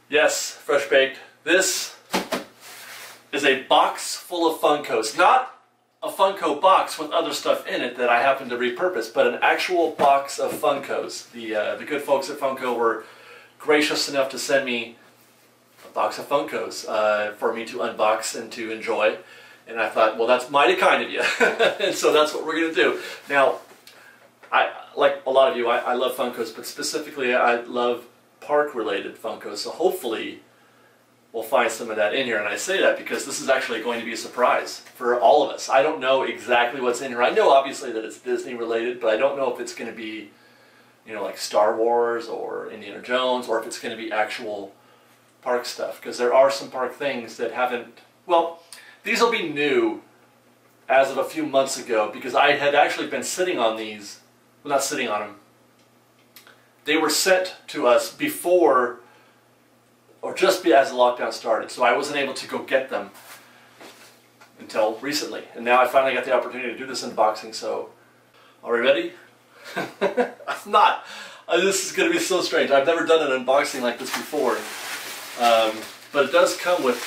Yes, fresh baked. This is a box full of Funkos. Not a Funko box with other stuff in it that I happen to repurpose, but an actual box of Funkos. The good folks at Funko were gracious enough to send me a box of Funkos for me to unbox and to enjoy. And I thought, well, that's mighty kind of you. And so that's what we're going to do. Now, like a lot of you, I love Funkos, but specifically I love park-related Funkos. So hopefully we'll find some of that in here. And I say that because this is actually going to be a surprise for all of us. I don't know exactly what's in here. I know obviously that it's Disney-related, but I don't know if it's going to be, you know, like Star Wars or Indiana Jones, or if it's going to be actual park stuff. Because there are some park things that haven't, well, these will be new as of a few months ago, because I had actually been sitting on these, well, not sitting on them. They were sent to us before, or just as the lockdown started, so I wasn't able to go get them until recently. And now I finally got the opportunity to do this unboxing, so are we ready? I'm not. This is going to be so strange. I've never done an unboxing like this before. But it does come with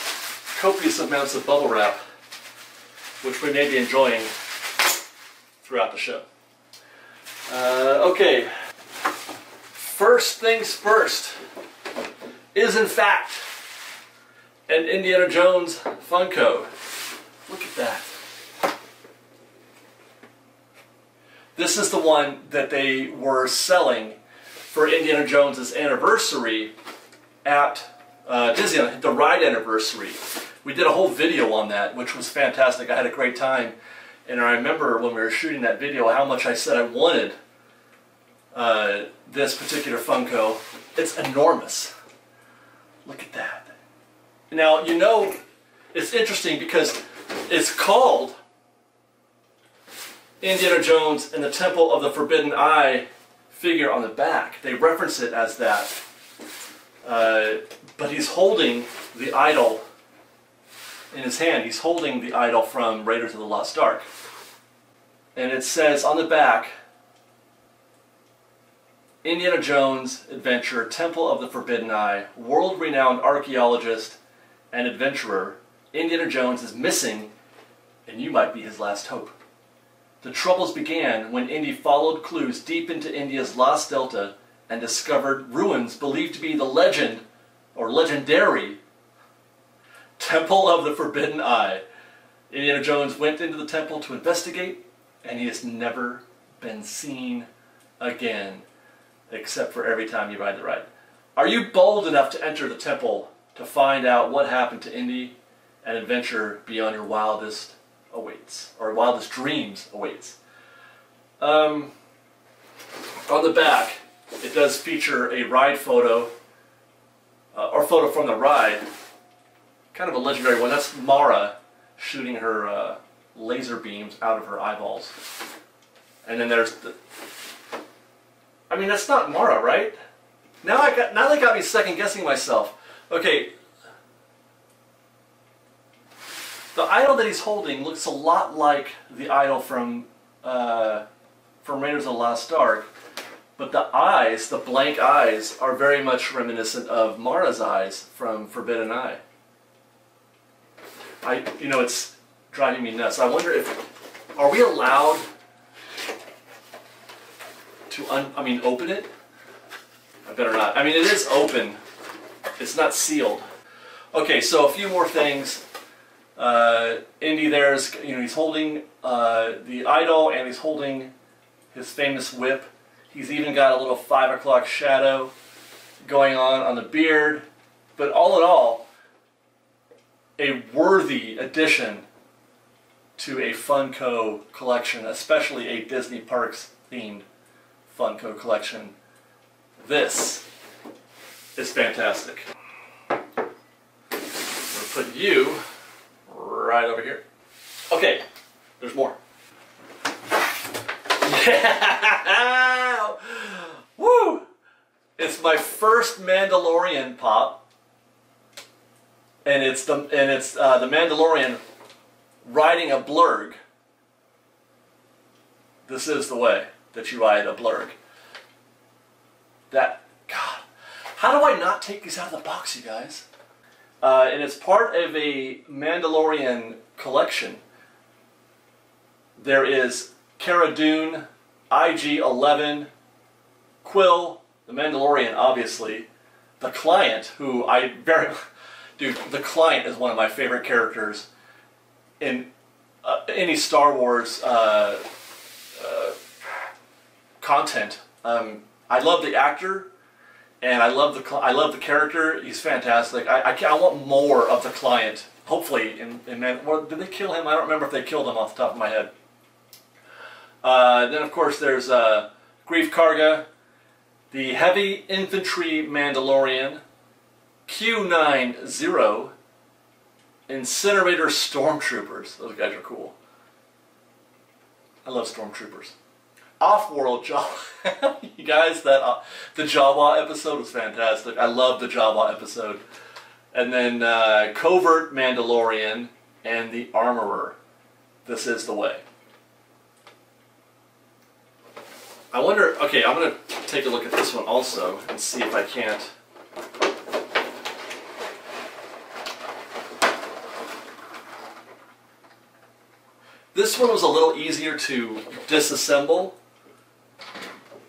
copious amounts of bubble wrap, which we may be enjoying throughout the show. Okay. First things first is in fact an Indiana Jones Funko. Look at that. This is the one that they were selling for Indiana Jones's anniversary at Disneyland, the ride anniversary. We did a whole video on that, which was fantastic. I had a great time. And I remember when we were shooting that video how much I said I wanted this particular Funko. It's enormous. Look at that. Now, you know, it's interesting because it's called Indiana Jones and the Temple of the Forbidden Eye figure on the back. They reference it as that. But he's holding the idol in his hand. He's holding the idol from Raiders of the Lost Ark. And it says on the back, Indiana Jones Adventure, Temple of the Forbidden Eye, world-renowned archaeologist and adventurer, Indiana Jones is missing, and you might be his last hope. The troubles began when Indy followed clues deep into India's Lost Delta and discovered ruins believed to be the legend, or legendary, Temple of the Forbidden Eye. Indiana Jones went into the temple to investigate, and he has never been seen again, except for every time you ride the ride. Are you bold enough to enter the temple to find out what happened to Indy and adventure beyond your wildest awaits, or wildest dreams awaits? On the back, it does feature a ride photo, or photo from the ride, kind of a legendary one. That's Mara shooting her laser beams out of her eyeballs. And then there's the, I mean, that's not Mara, right? Now they got me second guessing myself. Okay, the idol that he's holding looks a lot like the idol from Raiders of the Lost Ark, but the eyes, the blank eyes, are very much reminiscent of Mara's eyes from Forbidden Eye. You know, it's driving me nuts. I wonder if, are we allowed to open it? I better not. I mean, it is open. It's not sealed. Okay, so a few more things. Indy there's, you know, he's holding the idol, and he's holding his famous whip. He's even got a little 5 o'clock shadow going on the beard. But all in all, a worthy addition to a Funko collection, especially a Disney Parks themed Funko collection. This is fantastic. I'm going to put you right over here. Okay, there's more. Yeah! Woo! It's my first Mandalorian pop, and it's the Mandalorian riding a blurg. This is the way that you ride a blurg. That, God, How do I not take these out of the box, you guys? And it's part of a Mandalorian collection. There is Cara Dune, IG-11, Quill, the Mandalorian, obviously, the Client, who dude, the Client is one of my favorite characters in any Star Wars content. I love the actor, and I love the character. He's fantastic. I want more of the Client. Hopefully, well, did they kill him? I don't remember if they killed him off the top of my head. Then, of course, there's Grief Karga, the Heavy Infantry Mandalorian, Q90, Incinerator Stormtroopers. Those guys are cool. I love Stormtroopers. Off-World Jawa. You guys, the Jawa episode was fantastic. I love the Jawa episode. And then Covert Mandalorian and the Armorer. This is the way. I wonder, okay, I'm going to take a look at this one also and see if I can't. This one was a little easier to disassemble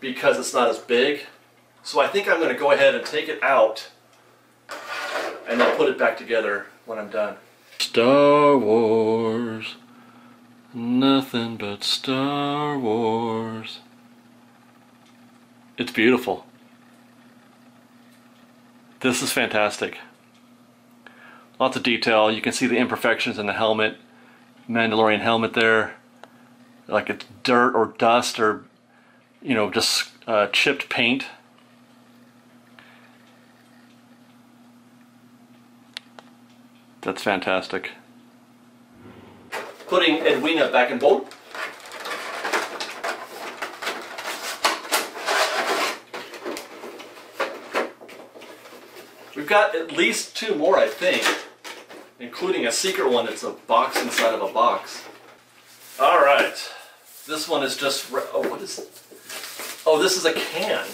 because it's not as big. So I think I'm going to go ahead and take it out and then put it back together when I'm done. Star Wars. Nothing but Star Wars. It's beautiful. This is fantastic. Lots of detail. You can see the imperfections in the helmet. Mandalorian helmet there. Like it's dirt or dust or, you know, just chipped paint. That's fantastic. Putting Edwina back in boat. We've got at least 2 more, I think, including a secret one that's a box inside of a box. All right, this one is just, oh, what is it? Oh, this is a can.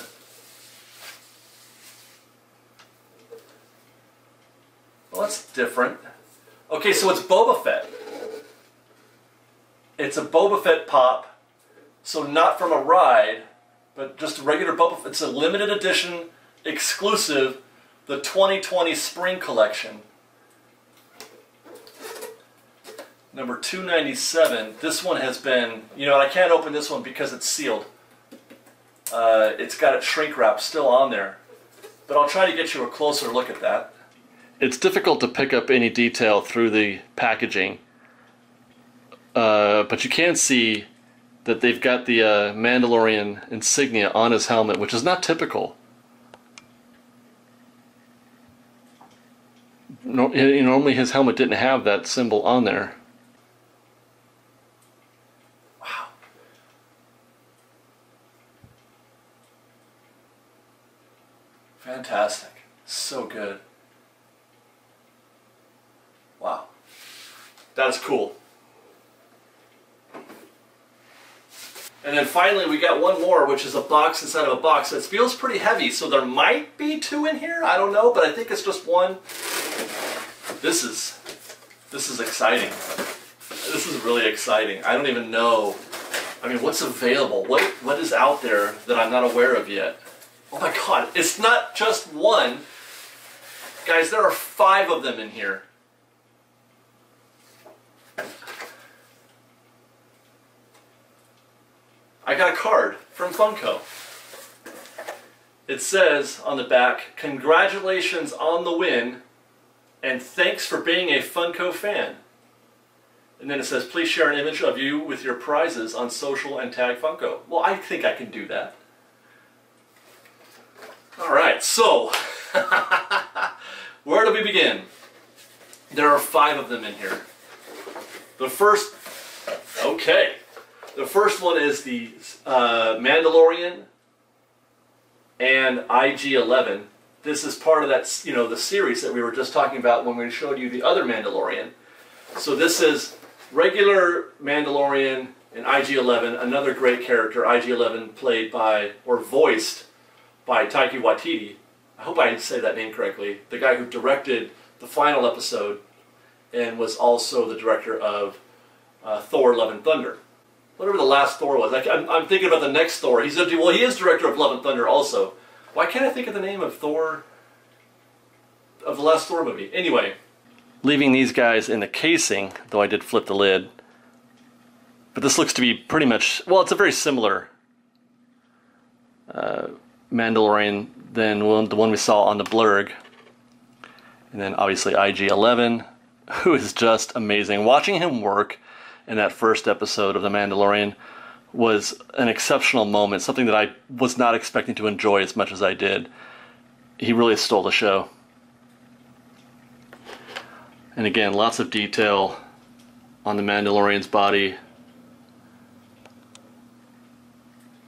Well, that's different. Okay, so it's Boba Fett. It's a Boba Fett Pop, so not from a ride, but just a regular Boba Fett. It's a limited edition, exclusive, the 2020 Spring Collection. Number 297. This one has been, you know, I can't open this one because it's sealed. It's got its shrink wrap still on there. But I'll try to get you a closer look at that. It's difficult to pick up any detail through the packaging. But you can see that they've got the Mandalorian insignia on his helmet, which is not typical. Normally his helmet didn't have that symbol on there. Wow. Fantastic. So good. Wow. That is cool. And then finally we got one more, which is a box inside of a box. It feels pretty heavy, so there might be 2 in here. I don't know, but I think it's just one. This is exciting. This is really exciting. I don't even know. I mean, what's available? What is out there that I'm not aware of yet? Oh my God, it's not just one. Guys, there are 5 of them in here. I got a card from Funko. It says on the back, "Congratulations on the win, and thanks for being a Funko fan." And then it says, "Please share an image of you with your prizes on social and tag Funko." Well, I think I can do that. Alright, so, where do we begin? There are 5 of them in here. The first, okay. The first one is the Mandalorian and IG-11. This is part of that, you know, the series that we were just talking about when we showed you the other Mandalorian. So this is regular Mandalorian and IG-11, another great character. IG-11 played by, or voiced by Taika Waititi. I hope I say that name correctly, the guy who directed the final episode and was also the director of Thor: Love and Thunder. Whatever the last Thor was. I'm thinking about the next Thor. He is director of Love and Thunder also. Why can't I think of the name of Thor, of the last Thor movie? Anyway. Leaving these guys in the casing, though I did flip the lid. But this looks to be pretty much, well, it's a very similar Mandalorian than the one we saw on the Blurg. And then obviously IG-11, who is just amazing. Watching him work in that first episode of The Mandalorian was an exceptional moment, something that I was not expecting to enjoy as much as I did. He really stole the show. And again, lots of detail on the Mandalorian's body.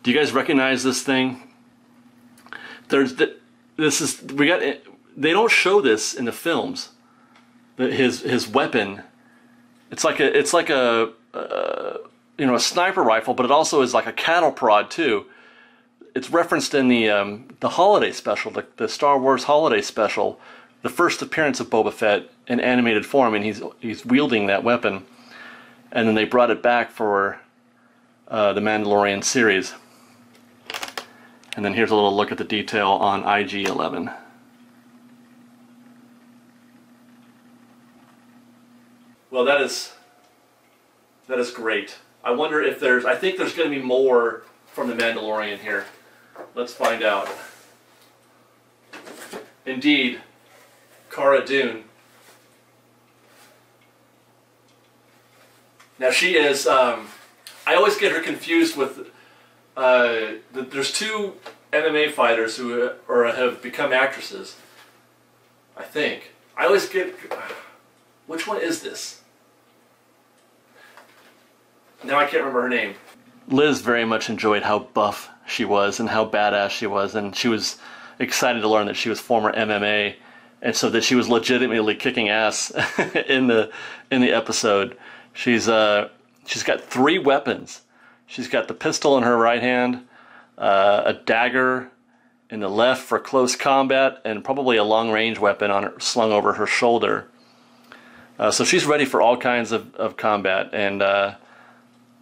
Do you guys recognize this thing? They don't show this in the films. His weapon, it's like a you know, a sniper rifle, but it also is like a cattle prod too. It's referenced in the holiday special, the Star Wars holiday special, the first appearance of Boba Fett in animated form, and he's wielding that weapon. And then they brought it back for the Mandalorian series. And then here's a little look at the detail on IG-11. Well, that is great. I wonder if I think there's going to be more from the Mandalorian here. Let's find out. Indeed, Cara Dune. Now she is, I always get her confused with, there's two MMA fighters who have become actresses, I think. I always get, which one is this? Now I can't remember her name. Liz very much enjoyed how buff she was and how badass she was, and she was excited to learn that she was former MMA, and so that she was legitimately kicking ass in the episode. She's got 3 weapons. She's got the pistol in her right hand, a dagger in the left for close combat, and probably a long-range weapon slung over her shoulder. So she's ready for all kinds of combat, and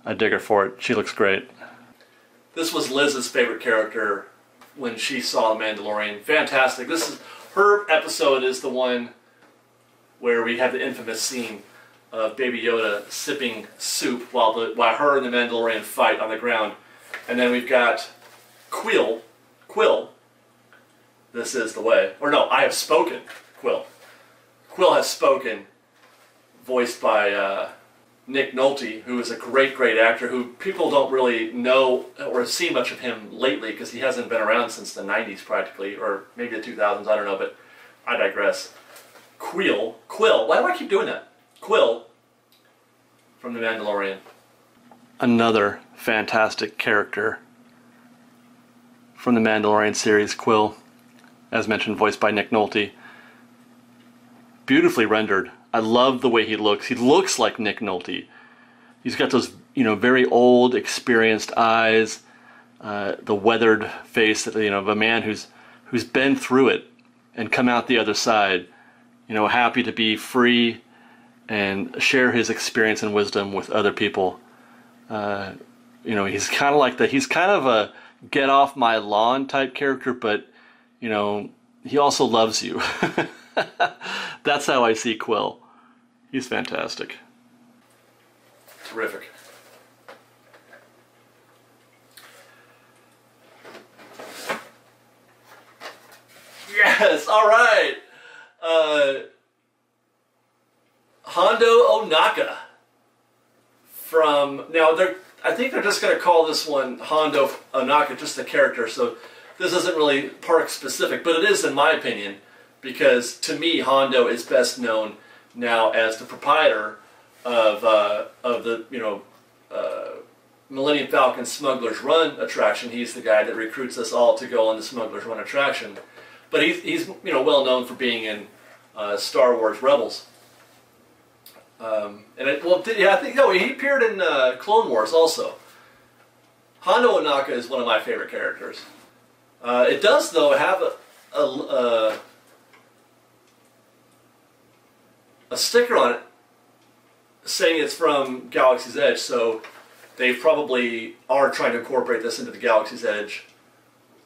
I dig her for it. She looks great. This was Liz's favorite character when she saw The Mandalorian. Fantastic. Her episode is the one where we have the infamous scene of Baby Yoda sipping soup while her and the Mandalorian fight on the ground. And then we've got Quill. This is the way. Or no, I have spoken. Quill. Quill has spoken, voiced by Nick Nolte, who is a great, great actor who people don't really know or see much of him lately because he hasn't been around since the 90s practically, or maybe the 2000s, I don't know, but I digress. Quill, why do I keep doing that? Quill from The Mandalorian. Another fantastic character from the Mandalorian series, Quill, as mentioned, voiced by Nick Nolte. Beautifully rendered. I love the way he looks. He looks like Nick Nolte. He's got those, very old, experienced eyes, the weathered face, of a man who's been through it and come out the other side, happy to be free and share his experience and wisdom with other people. He's kind of a get off my lawn type character, but he also loves you. That's how I see Quill. He's fantastic. Terrific. Yes, all right. Hondo Ohnaka I think they're just going to call this one Hondo Ohnaka, just the character, so this isn't really park specific, but it is in my opinion, because to me Hondo is best known now as the proprietor of the Millennium Falcon Smuggler's Run attraction. He's the guy that recruits us all to go on the Smuggler's Run attraction, but he's well known for being in Star Wars Rebels. He appeared in Clone Wars also. Hondo Ohnaka is one of my favorite characters. It does, though, have a sticker on it saying it's from Galaxy's Edge, so they probably are trying to incorporate this into the Galaxy's Edge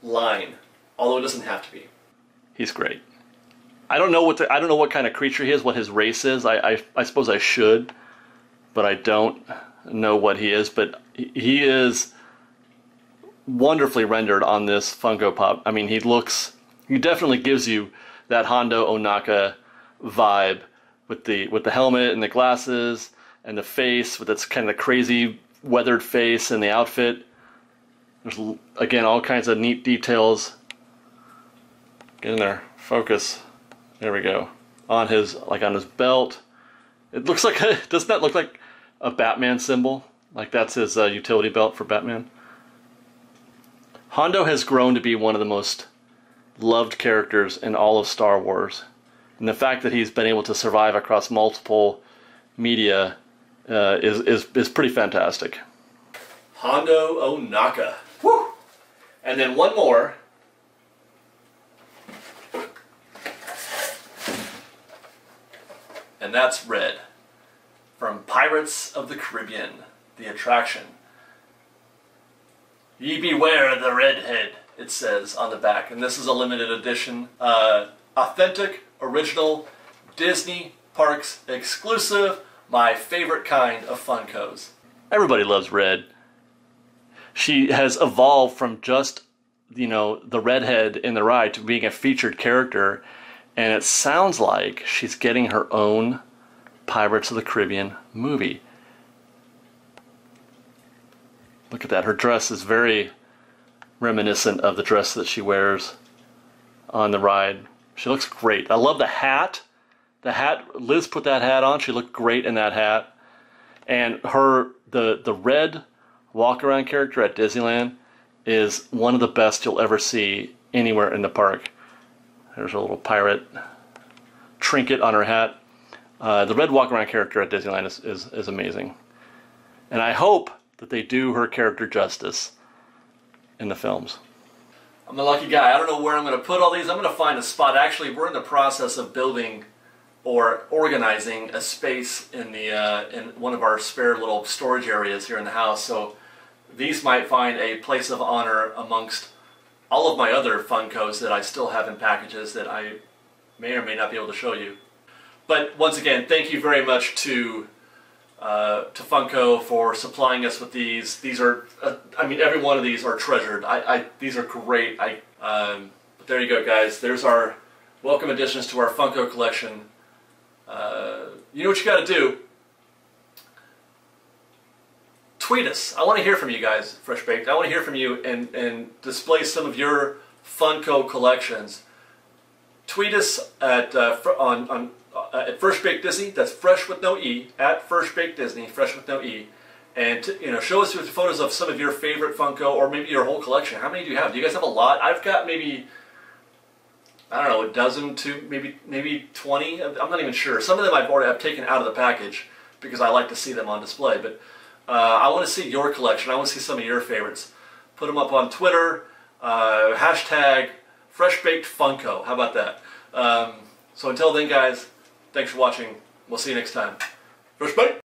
line, although it doesn't have to be. He's great. I don't know what kind of creature he is, what his race is. I suppose I should, but I don't know what he is. But he is wonderfully rendered on this Funko Pop. I mean, he definitely gives you that Hondo Ohnaka vibe with the helmet and the glasses and the face with its kind of crazy weathered face and the outfit. There's again all kinds of neat details. Get in there, focus. There we go. On his belt. It looks like doesn't that look like a Batman symbol? Like that's his utility belt for Batman. Hondo has grown to be one of the most loved characters in all of Star Wars. And the fact that he's been able to survive across multiple media is pretty fantastic. Hondo Ohnaka. Woo! And then one more. And that's Red from Pirates of the Caribbean, the attraction. Ye beware the redhead, it says on the back. And this is a limited edition, authentic, original, Disney Parks exclusive, my favorite kind of Funkos. Everybody loves Red. She has evolved from just, the redhead in the ride to being a featured character, and it sounds like she's getting her own Pirates of the Caribbean movie. Look at that. Her dress is very reminiscent of the dress that she wears on the ride. She looks great. I love the hat. The hat, Liz put that hat on. She looked great in that hat. And the red walk-around character at Disneyland is one of the best you'll ever see anywhere in the park. There's a little pirate trinket on her hat. The red walk-around character at Disneyland is amazing. And I hope that they do her character justice in the films. I'm the lucky guy. I don't know where I'm going to put all these. I'm going to find a spot. Actually, we're in the process of building or organizing a space in one of our spare little storage areas here in the house. So these might find a place of honor amongst all of my other Funkos that I still have in packages that I may or may not be able to show you. But once again, thank you very much to Funko for supplying us with these. These are, I mean, every one of these are treasured. These are great. But there you go, guys. There's our welcome additions to our Funko collection. You know what you got to do? Tweet us. I want to hear from you guys, Fresh Baked. I want to hear from you and display some of your Funko collections. Tweet us at Fresh Baked Disney. That's Fresh with no E. At Fresh Baked Disney. Fresh with no E. And show us with photos of some of your favorite Funko, or maybe your whole collection. How many do you have? Do you guys have a lot? I've got maybe, I don't know, a dozen to maybe 20. I'm not even sure. Some of them I've taken out of the package because I like to see them on display. But I want to see your collection. I want to see some of your favorites. Put them up on Twitter. Hashtag FreshBakedFunko. How about that? So until then, guys, thanks for watching. We'll see you next time. Fresh Baked!